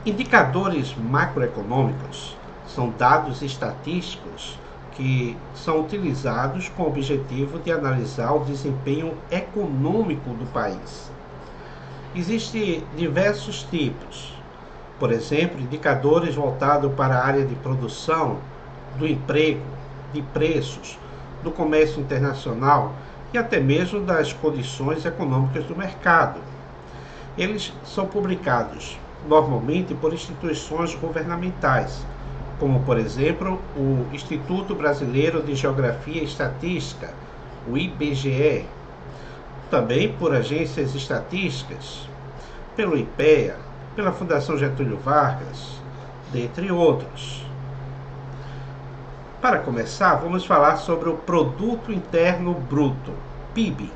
Indicadores macroeconômicos são dados estatísticos que são utilizados com o objetivo de analisar o desempenho econômico do país. Existem diversos tipos, por exemplo, indicadores voltados para a área de produção, do emprego, de preços, do comércio internacional e até mesmo das condições econômicas do mercado. Eles são publicados normalmente por instituições governamentais, como por exemplo o Instituto Brasileiro de Geografia e Estatística, o IBGE, também por agências estatísticas, pelo IPEA, pela Fundação Getúlio Vargas, dentre outros. Para começar, vamos falar sobre o Produto Interno Bruto, PIB.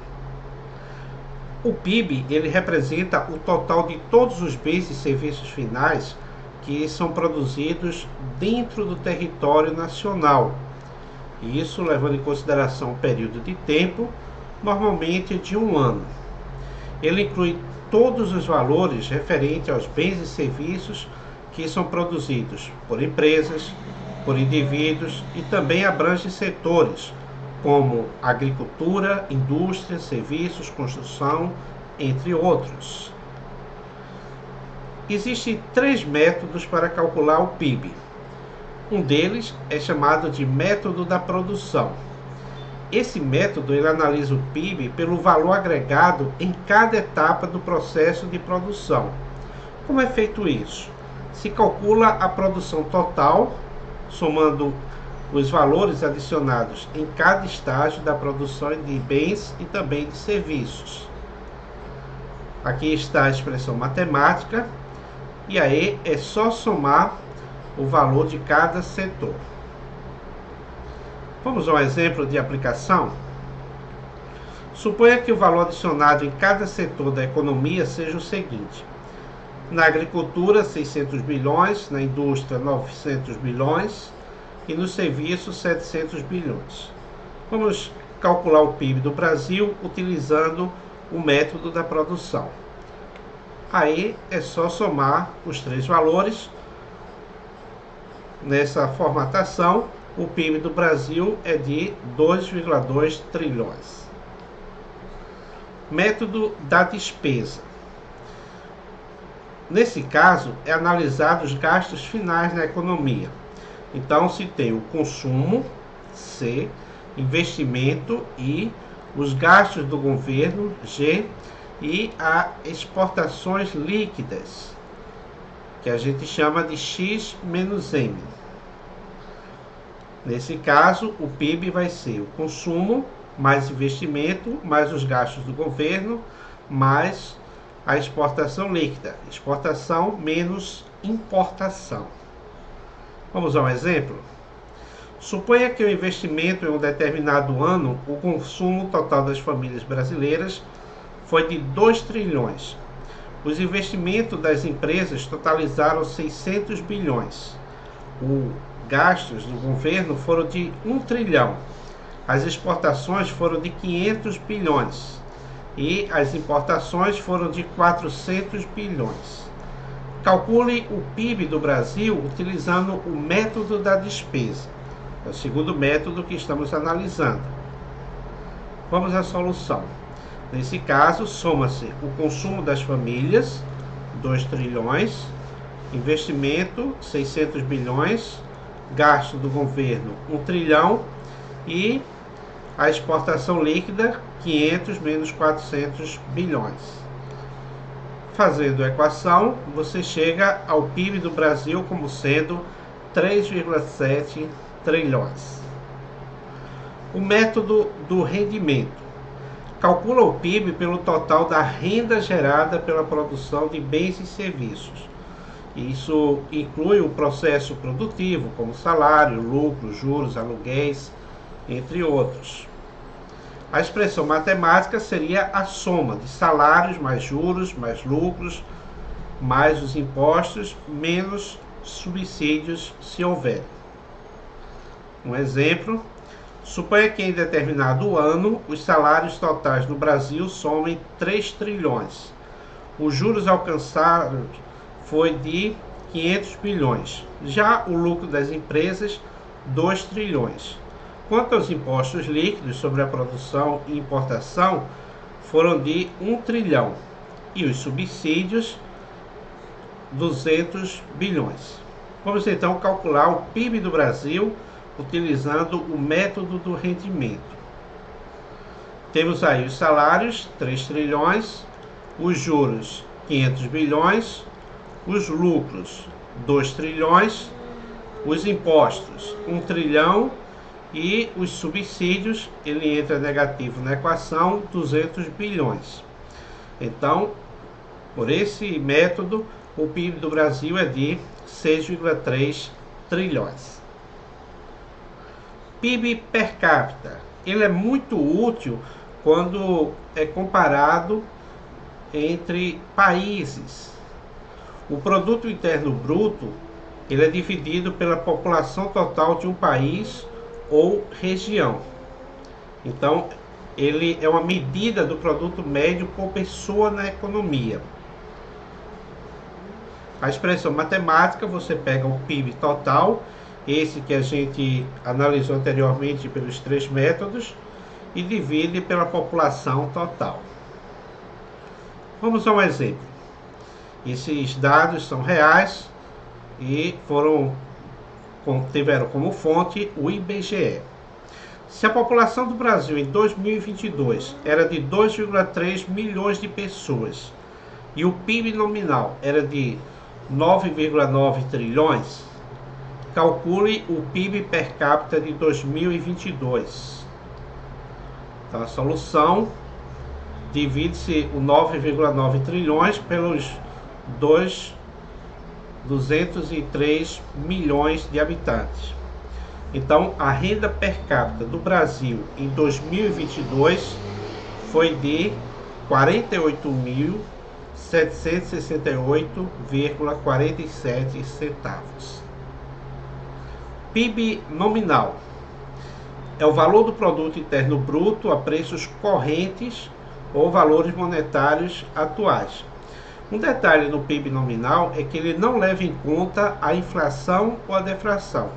O PIB ele representa o total de todos os bens e serviços finais que são produzidos dentro do território nacional. Isso levando em consideração o período de tempo, normalmente de um ano. Ele inclui todos os valores referentes aos bens e serviços que são produzidos por empresas, por indivíduos e também abrange setores como agricultura, indústria, serviços, construção, entre outros. Existem 3 métodos para calcular o PIB. Um deles é chamado de método da produção. Esse método ele analisa o PIB pelo valor agregado em cada etapa do processo de produção. Como é feito isso? Se calcula a produção total, somando os valores adicionados em cada estágio da produção de bens e também de serviços. Aqui está a expressão matemática, e aí é só somar o valor de cada setor. Vamos a um exemplo de aplicação? Suponha que o valor adicionado em cada setor da economia seja o seguinte: na agricultura, 600 bilhões, na indústria, 900 bilhões e nos serviços, 700 bilhões. Vamos calcular o PIB do Brasil utilizando o método da produção. Aí é só somar os 3 valores. Nessa formatação, o PIB do Brasil é de 2,2 trilhões. Método da despesa. Nesse caso, é analisado os gastos finais na economia. Então, se tem o consumo, C, investimento, I, os gastos do governo, G, e as exportações líquidas, que a gente chama de X menos M. Nesse caso, o PIB vai ser o consumo, mais investimento, mais os gastos do governo, mais a exportação líquida. Exportação menos importação. Vamos a um exemplo? Suponha que o investimento em um determinado ano, o consumo total das famílias brasileiras foi de 2 trilhões. Os investimentos das empresas totalizaram 600 bilhões. Os gastos do governo foram de 1 trilhão. As exportações foram de 500 bilhões. E as importações foram de 400 bilhões. Calcule o PIB do Brasil utilizando o método da despesa. É o segundo método que estamos analisando. Vamos à solução. Nesse caso, soma-se o consumo das famílias, 2 trilhões, investimento, 600 bilhões, gasto do governo, 1 trilhão e a exportação líquida, 500 menos 400 bilhões. Fazendo a equação, você chega ao PIB do Brasil como sendo 3,7 trilhões. O método do rendimento. Calcula o PIB pelo total da renda gerada pela produção de bens e serviços. Isso inclui o processo produtivo, como salário, lucro, juros, aluguéis, entre outros. A expressão matemática seria a soma de salários mais juros, mais lucros, mais os impostos, menos subsídios, se houver. Um exemplo: suponha que em determinado ano os salários totais no Brasil somem 3 trilhões. Os juros alcançados foi de 500 bilhões. Já o lucro das empresas, 2 trilhões. Quanto aos impostos líquidos sobre a produção e importação, foram de 1 trilhão. E os subsídios, 200 bilhões. Vamos então calcular o PIB do Brasil utilizando o método do rendimento. Temos aí os salários, 3 trilhões, os juros, 500 bilhões, os lucros, 2 trilhões, os impostos, 1 trilhão e os subsídios, ele entra negativo na equação, 200 bilhões. Então, por esse método, o PIB do Brasil é de 6,3 trilhões. PIB per capita, ele é muito útil quando é comparado entre países. O produto interno bruto, ele é dividido pela população total de um país ou região. Então, ele é uma medida do produto médio por pessoa na economia. A expressão matemática, você pega o PIB total, esse que a gente analisou anteriormente pelos 3 métodos, e divide pela população total. Vamos a um exemplo. Esses dados são reais e tiveram como fonte o IBGE. Se a população do Brasil em 2022 era de 2,3 milhões de pessoas e o PIB nominal era de 9,9 trilhões, calcule o PIB per capita de 2022. Então a solução, divide-se o 9,9 trilhões pelos 203 milhões de habitantes. Então, a renda per capita do Brasil em 2022 foi de R$ 48.768,47 centavos. PIB nominal é o valor do produto interno bruto a preços correntes ou valores monetários atuais. Um detalhe no PIB nominal é que ele não leva em conta a inflação ou a deflação.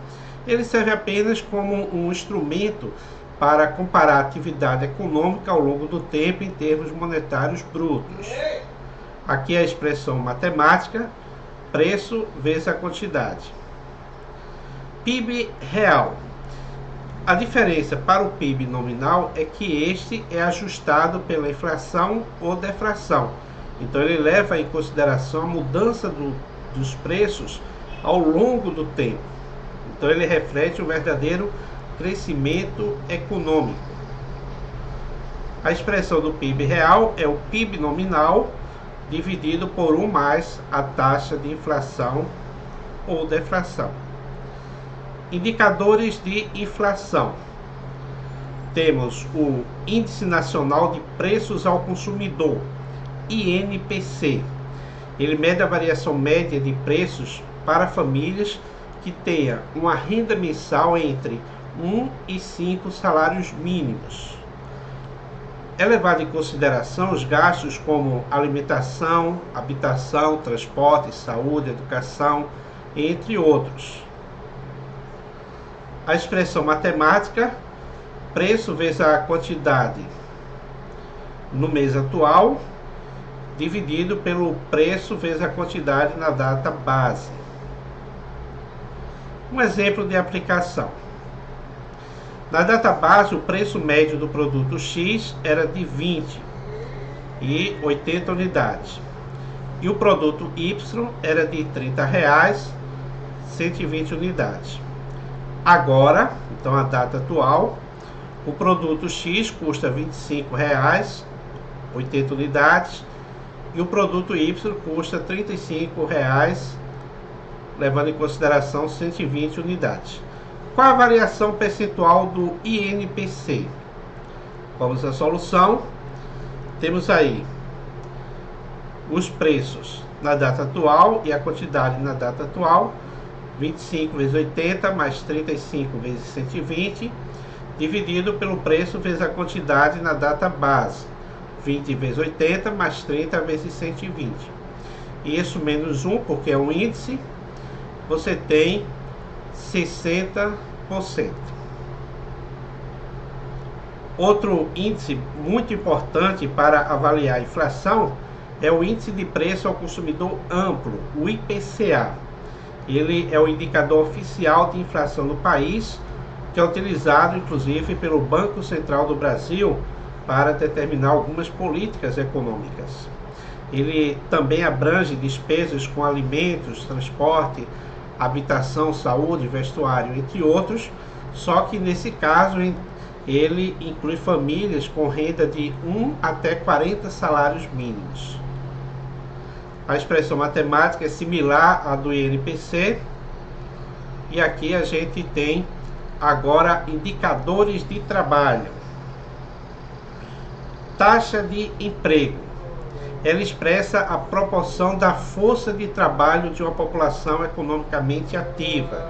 Ele serve apenas como um instrumento para comparar a atividade econômica ao longo do tempo em termos monetários brutos. Aqui a expressão matemática, preço vezes a quantidade. PIB real. A diferença para o PIB nominal é que este é ajustado pela inflação ou deflação. Então ele leva em consideração a mudança dos preços ao longo do tempo. Então ele reflete um verdadeiro crescimento econômico. A expressão do PIB real é o PIB nominal dividido por 1 mais a taxa de inflação ou deflação. Indicadores de inflação. Temos o Índice Nacional de Preços ao Consumidor, INPC. Ele mede a variação média de preços para famílias que tenha uma renda mensal entre 1 e 5 salários mínimos. É levado em consideração os gastos como alimentação, habitação, transporte, saúde, educação, entre outros. A expressão matemática, preço vezes a quantidade no mês atual, dividido pelo preço vezes a quantidade na data base. Um exemplo de aplicação. Na data base, o preço médio do produto X era de 20,80 unidades. E o produto Y era de R$ 30,00, 120 unidades. Agora, então a data atual, o produto X custa R$ 25,00, 80 unidades, e o produto Y custa R$ 35,00, levando em consideração 120 unidades. Qual a variação percentual do INPC? Vamos à solução. Temos aí os preços na data atual e a quantidade na data atual. 25 vezes 80 mais 35 vezes 120, dividido pelo preço vezes a quantidade na data base. 20 vezes 80 mais 30 vezes 120. Isso menos 1, porque é um índice, você tem 60%. Outro índice muito importante para avaliar a inflação é o índice de preço ao consumidor amplo, o IPCA. Ele é o indicador oficial de inflação no país, que é utilizado inclusive pelo Banco Central do Brasil para determinar algumas políticas econômicas. Ele também abrange despesas com alimentos, transporte, habitação, saúde, vestuário, entre outros, só que nesse caso ele inclui famílias com renda de 1 até 40 salários mínimos. A expressão matemática é similar à do INPC, e aqui a gente tem agora indicadores de trabalho. Taxa de emprego. Ela expressa a proporção da força de trabalho de uma população economicamente ativa,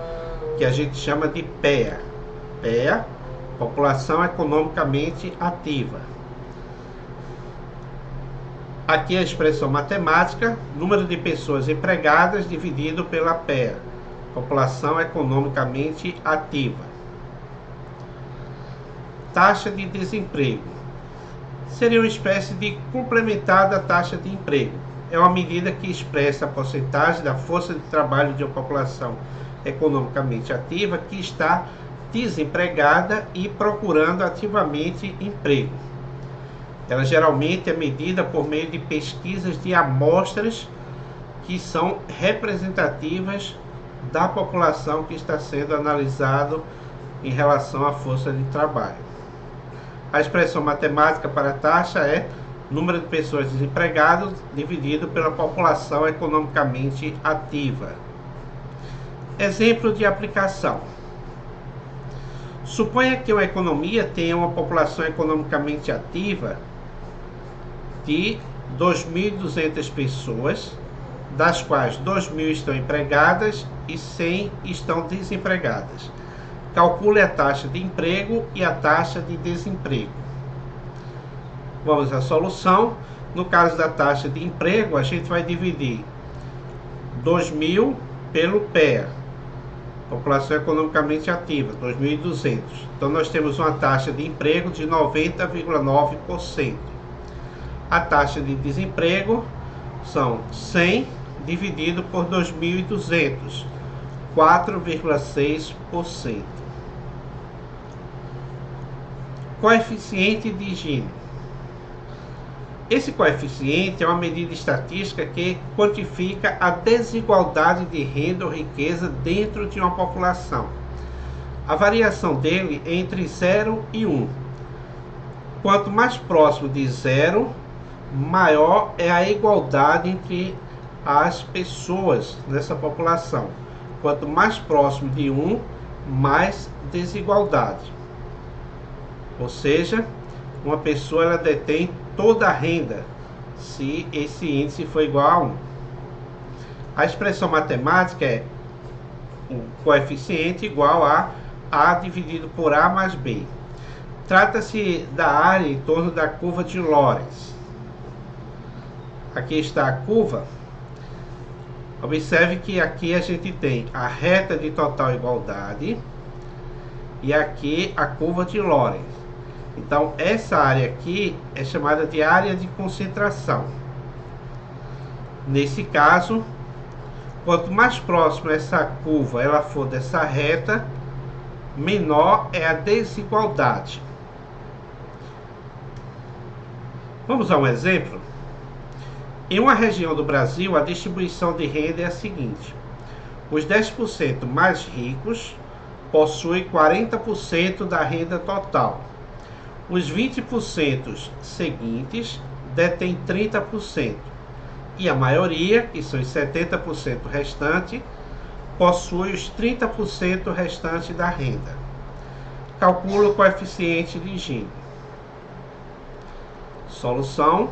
que a gente chama de PEA. PEA, população economicamente ativa. Aqui a expressão matemática, número de pessoas empregadas dividido pela PEA, população economicamente ativa. Taxa de desemprego. Seria uma espécie de complementar da taxa de emprego. É uma medida que expressa a porcentagem da força de trabalho de uma população economicamente ativa que está desempregada e procurando ativamente emprego. Ela geralmente é medida por meio de pesquisas de amostras que são representativas da população que está sendo analisado em relação à força de trabalho. A expressão matemática para a taxa é número de pessoas desempregadas dividido pela população economicamente ativa. Exemplo de aplicação. Suponha que uma economia tenha uma população economicamente ativa de 2.200 pessoas, das quais 2.000 estão empregadas e 100 estão desempregadas. Calcule a taxa de emprego e a taxa de desemprego. Vamos à solução. No caso da taxa de emprego, a gente vai dividir 2.000 pelo PEA, população economicamente ativa, 2.200. Então nós temos uma taxa de emprego de 90,9%. A taxa de desemprego são 100 dividido por 2.200, 4,6%. Coeficiente de Gini. Esse coeficiente é uma medida estatística que quantifica a desigualdade de renda ou riqueza dentro de uma população. A variação dele é entre 0 e 1. Quanto mais próximo de 0, maior é a igualdade entre as pessoas nessa população. Quanto mais próximo de 1, mais desigualdade. Ou seja, uma pessoa ela detém toda a renda se esse índice for igual a 1. A expressão matemática é o coeficiente igual a A dividido por A mais B. Trata-se da área em torno da curva de Lorenz. Aqui está a curva. Observe que aqui a gente tem a reta de total igualdade e aqui a curva de Lorenz. Então, essa área aqui é chamada de área de concentração. Nesse caso, quanto mais próximo essa curva ela for dessa reta, menor é a desigualdade. Vamos a um exemplo? Em uma região do Brasil, a distribuição de renda é a seguinte: os 10% mais ricos possuem 40% da renda total. Os 20% seguintes detêm 30%. E a maioria, que são os 70% restantes, possui os 30% restantes da renda. Calcula o coeficiente de Gini. Solução.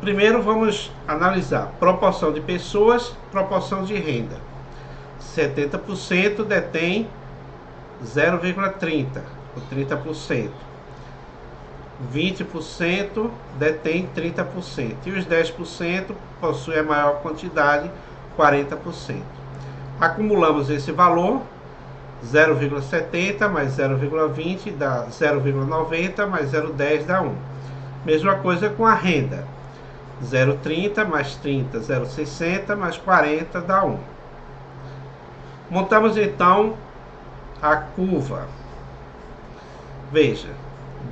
Primeiro vamos analisar proporção de pessoas, proporção de renda. 70% detém 0,30, ou 30%. 20% detém 30%. E os 10% possuem a maior quantidade, 40%. Acumulamos esse valor, 0,70 mais 0,20 dá 0,90 mais 0,10 dá 1. Mesma coisa com a renda, 0,30 mais 30, 0,60 mais 40 dá 1. Montamos então a curva. Veja,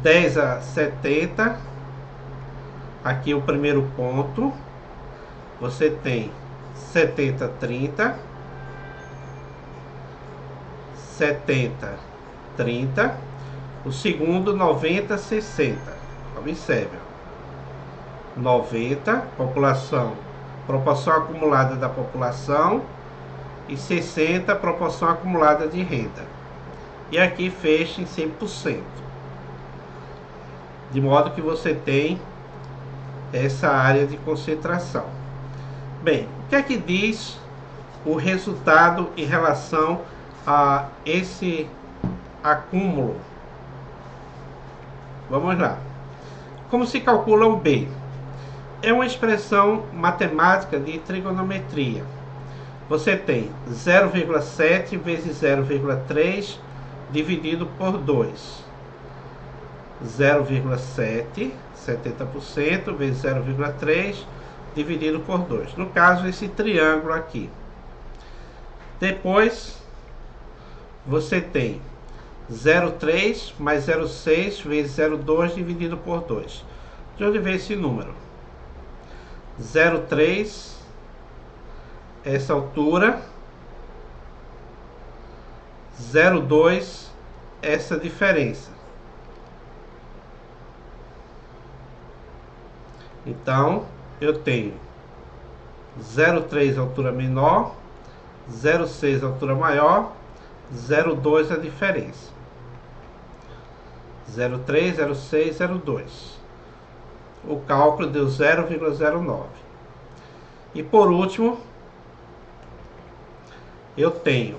10 a 70, aqui o primeiro ponto, você tem 70, 30, 70, 30, o segundo 90, 60. Observe, 90, população, proporção acumulada da população, e 60, proporção acumulada de renda. E aqui fecha em 100%. De modo que você tem essa área de concentração. Bem, o que é que diz o resultado em relação a esse acúmulo? Vamos lá. Como se calcula o B? É uma expressão matemática de trigonometria. Você tem 0,7 vezes 0,3 dividido por 2. 0,7, 70%, vezes 0,3 dividido por 2. No caso, esse triângulo aqui. Depois, você tem 0,3 mais 0,6 vezes 0,2 dividido por 2. De onde vem esse número? 0,3, essa altura, 0,2, essa diferença. Então, eu tenho 0,3 altura menor, 0,6 altura maior, 0,2 a diferença. 0,3, 0,6, 0,2. O cálculo deu 0,09. E por último, eu tenho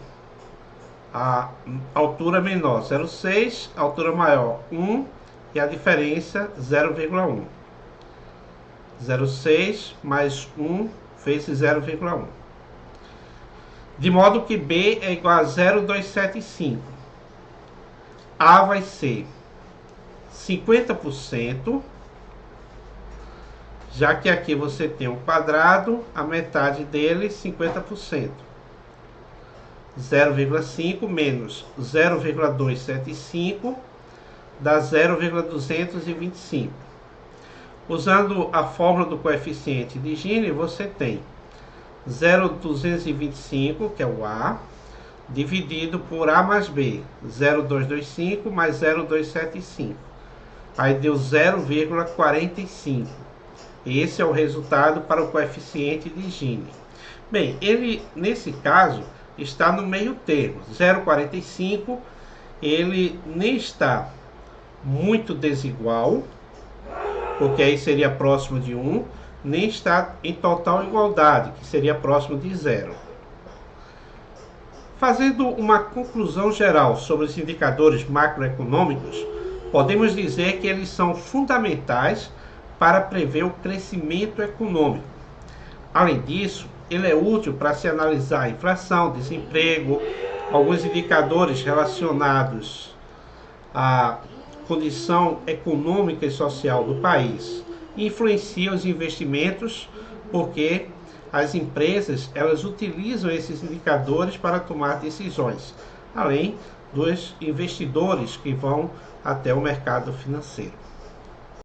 a altura menor 0,6, altura maior 1 e a diferença 0,1. 0,6 mais 1 vezes 0,1. De modo que B é igual a 0,275. A vai ser 50%, já que aqui você tem um quadrado, a metade dele 50%. 0,5 menos 0,275 dá 0,225. Usando a fórmula do coeficiente de Gini, você tem 0,225, que é o A, dividido por A mais B, 0,225 mais 0,275. Aí deu 0,45. Esse é o resultado para o coeficiente de Gini. Bem, ele, nesse caso, está no meio termo. 0,45, ele nem está muito desigual, porque aí seria próximo de 1, nem está em total igualdade, que seria próximo de 0. Fazendo uma conclusão geral sobre os indicadores macroeconômicos, podemos dizer que eles são fundamentais para prever o crescimento econômico. Além disso, ele é útil para se analisar a inflação, desemprego, alguns indicadores relacionados à condição econômica e social do país. Influencia os investimentos, porque as empresas elas utilizam esses indicadores para tomar decisões, além dos investidores que vão até o mercado financeiro.